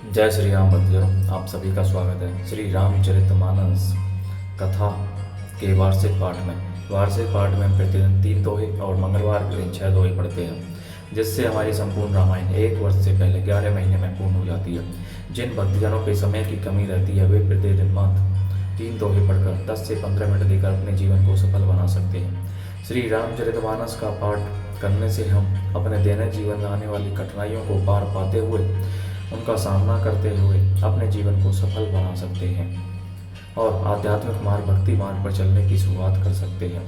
जय श्री राम भक्तजनों, आप सभी का स्वागत है श्री रामचरितमानस कथा के वार्षिक पाठ में हम प्रतिदिन 3 दोहे और मंगलवार के दिन 6 दोहे पढ़ते हैं, जिससे हमारी संपूर्ण रामायण 1 वर्ष से पहले 11 महीने में पूर्ण हो जाती है। जिन भक्तजनों के समय की कमी रहती है वे प्रतिदिन मात्र 3 दोहे पढ़कर 10 से 15 मिनट देकर अपने जीवन को सफल बना सकते हैं। श्री रामचरितमानस का पाठ करने से हम अपने दैनिक जीवन में आने वाली कठिनाइयों को पार पाते हुए उनका सामना करते हुए अपने जीवन को सफल बना सकते हैं और आध्यात्मिक मार्ग भक्ति मार्ग पर चलने की शुरुआत कर सकते हैं।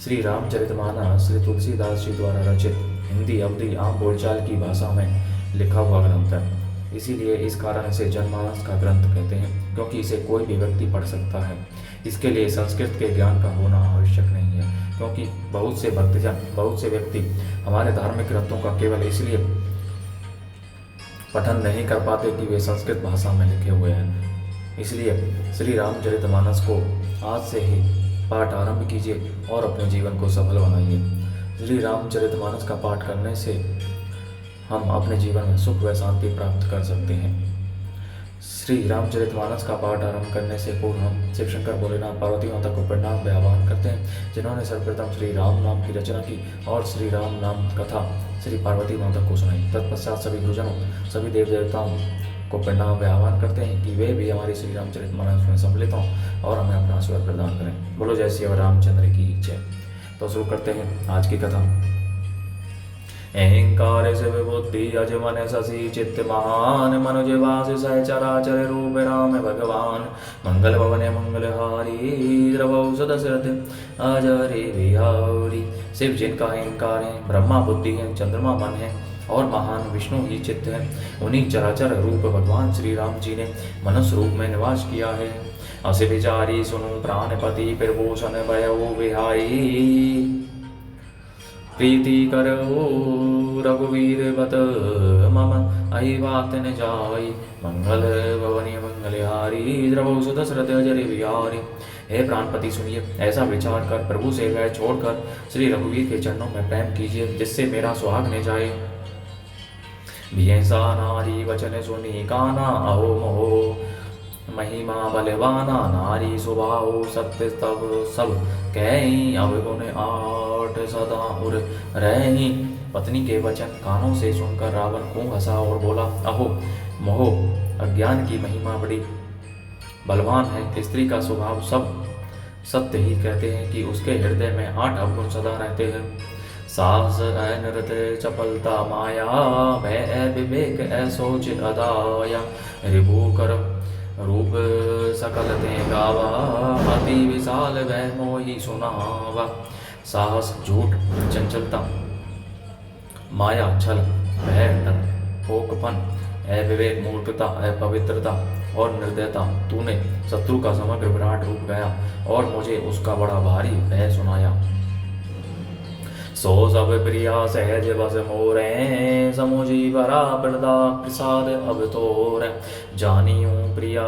श्री रामचरितमानस श्री तुलसीदास जी द्वारा रचित हिंदी अवधि आम बोलचाल की भाषा में लिखा हुआ ग्रंथ है। इसीलिए इस कारण इसे जनमानस का ग्रंथ कहते हैं, क्योंकि इसे कोई भी व्यक्ति पढ़ सकता है। इसके लिए संस्कृत के ज्ञान का होना आवश्यक नहीं है, क्योंकि बहुत से व्यक्ति हमारे धार्मिक ग्रंथों का केवल इसलिए पठन नहीं कर पाते कि वे संस्कृत भाषा में लिखे हुए हैं। इसलिए श्री रामचरितमानस को आज से ही पाठ आरंभ कीजिए और अपने जीवन को सफल बनाइए। श्री रामचरितमानस का पाठ करने से हम अपने जीवन में सुख व शांति प्राप्त कर सकते हैं। श्री रामचरितमानस का पाठ आरंभ करने से पूर्व हम शिव शंकर भोलेनाथ पार्वती माता को प्रणाम व आह्वान करते हैं, जिन्होंने सर्वप्रथम श्री राम नाम की रचना की और श्री राम नाम कथा श्री पार्वती माता को सुनाई। तत्पश्चात सभी गुरुजनों सभी देव देवताओं को प्रणाम व आह्वान करते हैं कि वे भी हमारे श्री रामचरितमानस में सम्मिलित हों और हमें अपना आशीर्वाद प्रदान करें। बोलो जय श्री रामचंद्र की जय। तो शुरू करते हैं आज की कथा। अहंकार से विबुद्धि अजमन शशि चित्त महान मनुज वास सहचराचर रूप राम भगवान मंगल भवन मंगलहारी द्रवौषध दशरथ अजरे बिहारी। शिव जिनका अहंकार है, ब्रह्मा बुद्धि है, चंद्रमा मन है और महान विष्णु ही चित्त है, उन्हीं चराचर रूप भगवान श्री राम जी ने मनुष्य रूप में निवास किया है। अस विचारी सुनो प्राणपति प्रभूषण भयो विहाई प्रीति करो रघुवीर बत मम आई बात न जाई मंगल भवनी मंगलहारी द्रवौषध दशरथ अजर बिहारी। हे प्राणपति सुनिए, ऐसा विचार कर प्रभु से वह छोड़कर श्री रघुवीर के चरणों में प्रेम कीजिए, जिससे मेरा सुहाग न जाए। भियसा नारी वचन सुनी काना अहो मोहो महिमा बलवाना नारी स्वभाव सत्य तब सब कहीं अवगुण आठ सदा उर रही। पत्नी के वचन कानों से सुनकर रावण खूब हंसा और बोला, अहो मोह, अज्ञान की महिमा बड़ी बलवान है। स्त्री का स्वभाव सब सत्य ही कहते हैं कि उसके हृदय में 8 अवगुण सदा रहते हैं। साहस अनृत चपलता माया भय विवेक असोच अदाया रिभु करम रूप सकल ते गावा अति विशाल वह मोही सुनावा। साहस झूठ चंचलता माया छल भय डर फोकपन अविवेक मूर्खता अपवित्रता और निर्दयता, तूने शत्रु का समग्र विराट रूप गया और मुझे उसका बड़ा भारी भय सुनाया। सो सब प्रिया सहज बस मोरे समुझी बरा प्रदा प्रसाद अब तोर जानियो प्रिया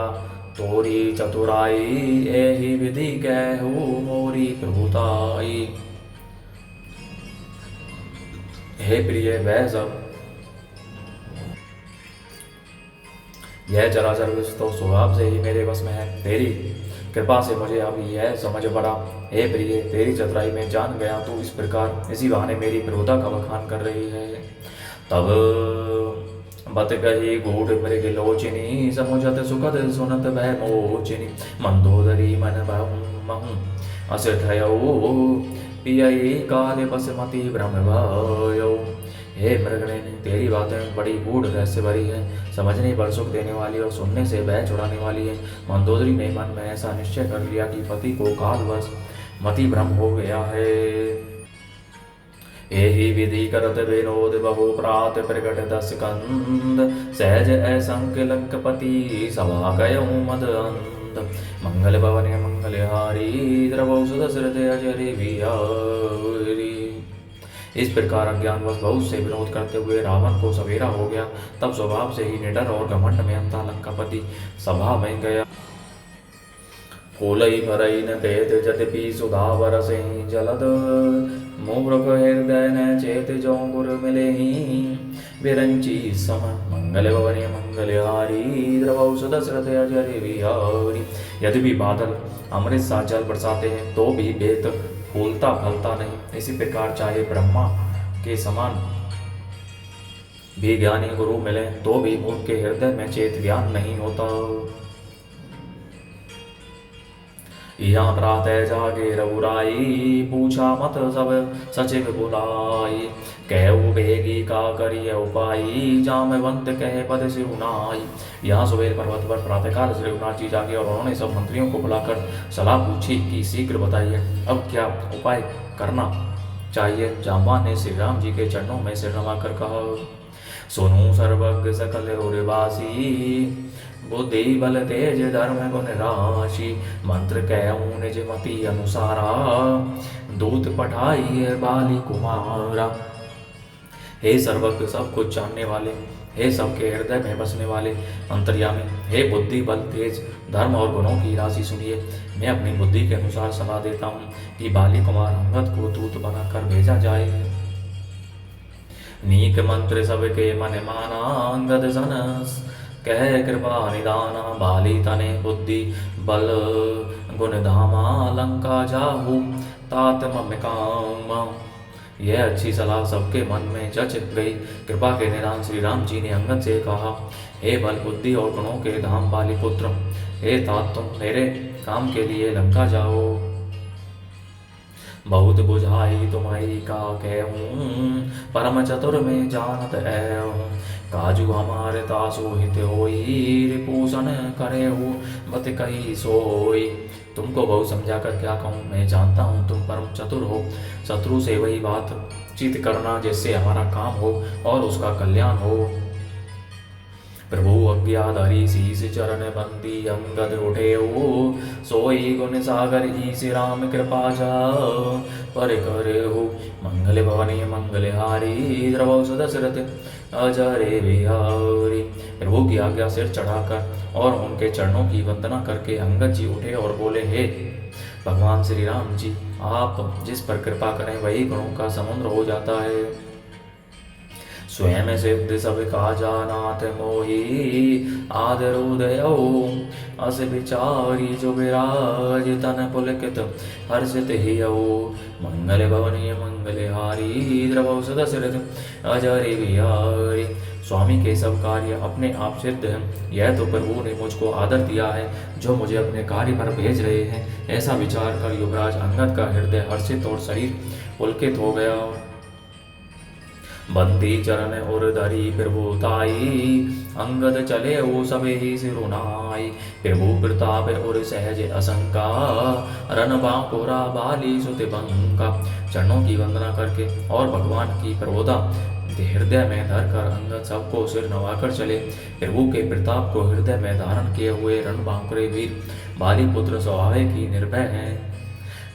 तोरी चतुराई एहि विधि कहू मोरी प्रभुताई। हे प्रिय, वह सब यह चराचर विश्व तो स्वभाव से ही मेरे वश में है। तेरी कृपा से मुझे अब यह समझ पड़ा। हे प्रिय, तेरी चतुराई में जान गया तू इस प्रकार इसी बहाने मेरी प्रभुता का बखान कर रही है। तब बत कही गूढ़ मृग लोचिनी समुझत सुखद सुनत भय मोचिनी मंदोदरी मन महु अस ठयो पियई काल बसमती भ्रम भयो। हे मृगनयनी, तेरी बातें बड़ी गूढ़ रहस्य भरी है, समझने पर सुख देने वाली और सुनने से भय छुड़ाने वाली है। मंदोदरी ने मन में ऐसा निश्चय कर लिया कि पति को कालवश मति भ्रम हो गया है। एहि विधि करत विनोद बहु प्रात प्रकट 10 कंद सहज असंक लंकपति सभा गयो मद अंध मंगल भवन मंगलहारी द्रवौषध दशरथ अजर बिहारी। इस प्रकार अज्ञानवश बहुत से विरोध करते हुए रावण को सवेरा हो गया। तब स्वभाव से ही निडर और घमंड में अंता लंकापति सभा में गया। फूलई भरई न तेत जदपि सुधा बरसहि जलद मूर्ख हृदय न चेत जो गुर मिले विरंची सम मंगल भवने मंगलहारी द्रवौषध दशरथ अजर विहारी। यदि भी बादल अमृत सा जल बरसाते हैं तो भी बेत फूलता फलता नहीं। इसी प्रकार चाहे ब्रह्मा के समान भी ज्ञानी गुरु मिले तो भी मूर्ख के हृदय में चेत ज्ञान नहीं होता। यहाँ प्रातः जागे रघुराई पूछा मत सब सचिव बुलाई। कहु बेगी का करिय उपाई जामवंत कह पद सिरुनाई। यहाँ सुबेर पर्वत पर प्रातःकाल श्री रघुनाथ जी जागे और उन्होंने सब मंत्रियों को बुलाकर सलाह पूछी कि शीघ्र बताइए अब क्या उपाय करना चाहिए। जाम्बान ने श्री राम जी के चरणों में सिर नवाकर कहा, सुनु सर्वज्ञ सकल उर्वासी बुद्धि बल तेज धर्म गुण राशि। मंत्र कहूँ निज मति अनुसारा दूत पठाई बाली कुमारा। हे सर्वज्ञ सब कुछ जानने वाले, हे सबके हृदय में बसने वाले अंतर्यामी, हे बुद्धि बल तेज धर्म और गुणों की राशि सुनिए। मैं अपनी बुद्धि के अनुसार सलाह देता हूँ कि बाली कुमार अंगद को दूत बनाकर भेजा जाए। नीक मंत्र सबके मन माना अंगद सनस कह कृपा निदाना। बाली तने बुद्धि बल गुण धामा लंका जाहू तात मम कामा। यह अच्छी सलाह सबके मन में जच गई। कृपा के निदान श्री राम जी ने अंगद से कहा, हे बल बुद्धि और गुणों के धाम बाली पुत्र, हे तात तुम मेरे काम के लिए लंका जाओ। बहुत बुझाई तुम्हारी का कहूँ परम चतुर में जानत ऐहूँ। काजू हमारे तासु हित होई रिपूषण करे हो बत कही सोई। तुमको बहुत समझा कर क्या कहूँ, मैं जानता हूँ तुम परम चतुर हो। शत्रु से वही बात चित करना जिससे हमारा काम हो और उसका कल्याण हो। प्रभु अज्ञाधारी शीस चरण बंदी अंगद उठे हो सोई गुण सागर ईश राम कृपा जा पर करे हो। मंगल भवनी मंगलहारी द्रवौषध दशरथ अजरे बिहारी। प्रभु की आज्ञा सिर चढ़ाकर और उनके चरणों की वंदना करके अंगद जी उठे और बोले, हे भगवान श्री राम जी, आप जिस पर कृपा करें वही गुणों का समुद्र हो जाता है। स्वयं सिद्ध सब काजा नाथ मोही आदर उदय अस विचारी जो विराज तन पुलकित हर्षित ही मंगल भवनीय मंगलहारी द्रवौषध दशरथ अजरे बिहारी। स्वामी के सब कार्य अपने आप सिद्ध हैं। यह तो प्रभु ने मुझको आदर दिया है जो मुझे अपने कार्य पर भेज रहे हैं। ऐसा विचार कर युवराज अंगद का हृदय हर्षित और शरीर पुलकित हो गया। बंदी चरण और धरी प्रभुताई अंगद चले ओ सबे ही सिरुनाई। प्रभु प्रताप और सहज असंका रन बांकोरा बाली सुत बंका। चरणों की वंदना करके और भगवान की प्रबोधा हृदय में धरकर अंगद सबको सिर नवाकर चले। प्रभु के प्रताप को हृदय में धारण किए हुए रणबांकुरे वीर बाली पुत्र स्वाभाविक ही निर्भय हैं।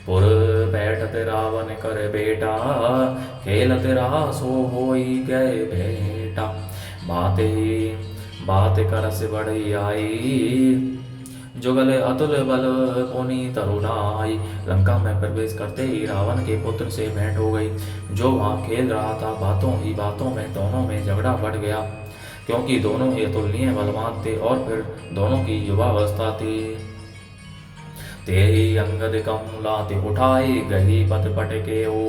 पुर बैठत रावण कर बेटा खेलत रासो होई गए बेटा। बात करस बढ़ी आई जुगल अतुल बल पुनि तरुणाई। लंका में प्रवेश करते ही रावण के पुत्र से भेंट हो गई। जो वहाँ खेल रहा था बातों ही बातों में दोनों में झगड़ा बढ़ गया, क्योंकि दोनों ही अतुलनीय बलवान थे और फिर दोनों की युवावस्था थी। तेहि अंगद कमलाति उठाई गही पथ पटके हो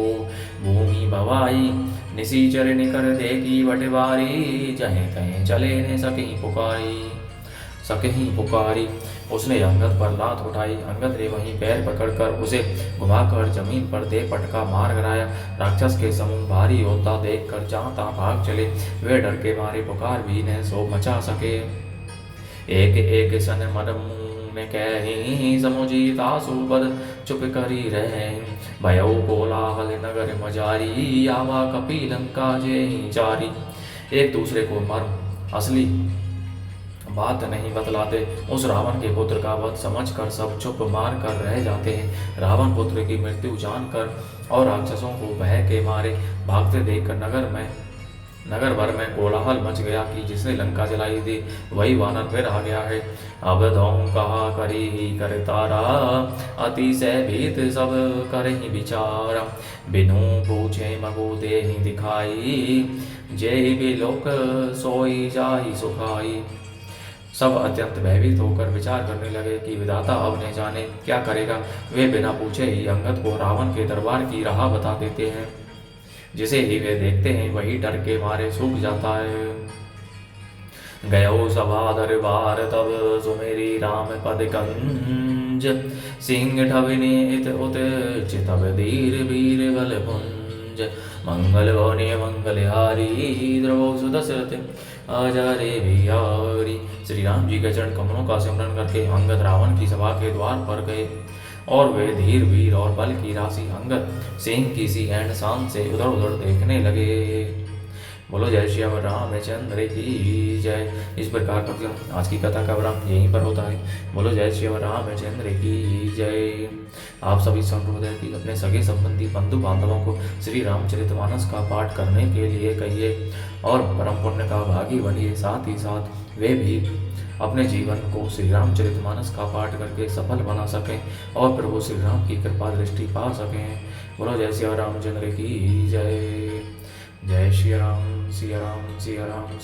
भूमि भवाई। निशिचर निकर देखी बटवारी जहीं तहीं चले ने सकहीं पुकारी। उसने अंगद पर लात उठाई। अंगद ने वहीं पैर पकड़कर उसे घुमाकर जमीन पर दे पटका मार गिराया। राक्षस के समूह भारी होता देखकर जहाँ तहाँ भाग चले। वे डर के मारे पुकार भी न सो मचा सके। एक एक सन मन में कहीं समुझीता सुबद चुप करी रहे। भयउ कोलाहल नगर मजारी आवा कपी लंका जे चारी। एक दूसरे को मर्म असली बात नहीं बतलाते। उस रावण के पुत्र का वध समझकर सब चुप मार कर रह जाते हैं। रावण पुत्र की मृत्यु जानकर और राक्षसों को भय के मारे भागते देखकर नगर भर में कोलाहल मच गया कि जिसने लंका जलाई थी वही वानर फिर आ गया है। अब धौं कहा करी ही कर तारा अतिशय भीत सब करे ही विचारा। बिनु पूछे मगु दे ही दिखाई जय भी लोक सोई जाहि सुखाई। सब अत्यंत भयभीत होकर विचार करने लगे कि विधाता अब न जाने क्या करेगा। वे बिना पूछे ही अंगद को रावण के दरबार की राह बता देते हैं। जिसे ही वे देखते हैं वही डर के मारे सूख जाता है। गयो सभा दरबार तब सुमेरी राम पद कंज। सिंह ठविनीत उत चितब धीर वीर बल पुंज। मंगल वने मंगलहारी द्रवो सुदशरथ आजा रे बिहारी। श्री राम जी के चरण कमलों का सिमरन करके अंगद रावण की सभा के द्वार पर गए और वे धीर वीर और बल की राशि अंगद सिंह की सी एंड शान से उधर उधर देखने लगे। बोलो जय श्री रामचंद्र की जय। इस प्रकार भक्तों आज की कथा का विराम यहीं पर होता है। बोलो जय श्री रामचंद्र की जय। आप सभी संप्रदाय की अपने सगे संबंधी बंधु बांधवों को श्री रामचरितमानस का पाठ करने के लिए कहिए और परम पुण्य का भागी बनिए। साथ ही साथ वे भी अपने जीवन को श्री रामचरितमानस का पाठ करके सफल बना सकें और प्रभु श्री राम की कृपा दृष्टि पा सकें। बोलो जय श्री रामचंद्र की जय। जय श्री राम सिया राम सिया राम।